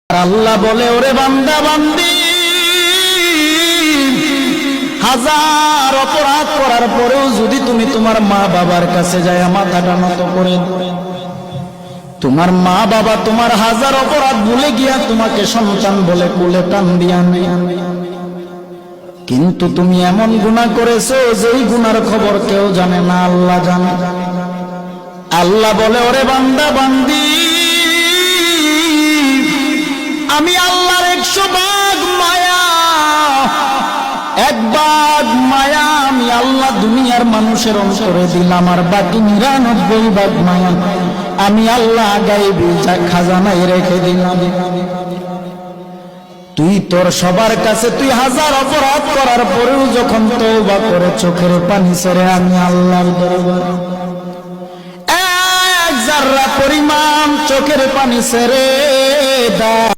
আল্লাহ বলে, ওরে বান্দা বান্দি, হাজার অপরাধ করার পরেও যদি তুমি তোমার মা বাবার কাছে যায় মাথাটা নত করে, তোমার মা বাবা তোমার হাজার অপরাধ ভুলে গিয়া তোমাকে সন্তান বলে কোলে টান দিয়া নেয়, কিন্তু তুমি এমন গুনাহ করেছো যেই গুনার খবর কেউ জানে না, আল্লাহ জানে। আল্লাহ বলে, ওরে বান্দা বান্দি, আমি আল্লাহর 100 ভাগ মায়া, 1 ভাগ মায়া আমি আল্লাহ দুনিয়ার মানুষের অন্তরে দিলাম, আর বাকি 99 ভাগ মায়া আমি আল্লাহ গায়বী খাজানায় রেখে দিলাম। তুই তোর সবার কাছে তুই হাজার অপরাধ করার পরেও যখন তওবা করে চোখের পানি ছেড়ে আমি আল্লাহর দরবারে 1 জাররা পরিমাণ চোখের পানি ছেড়ে দাও।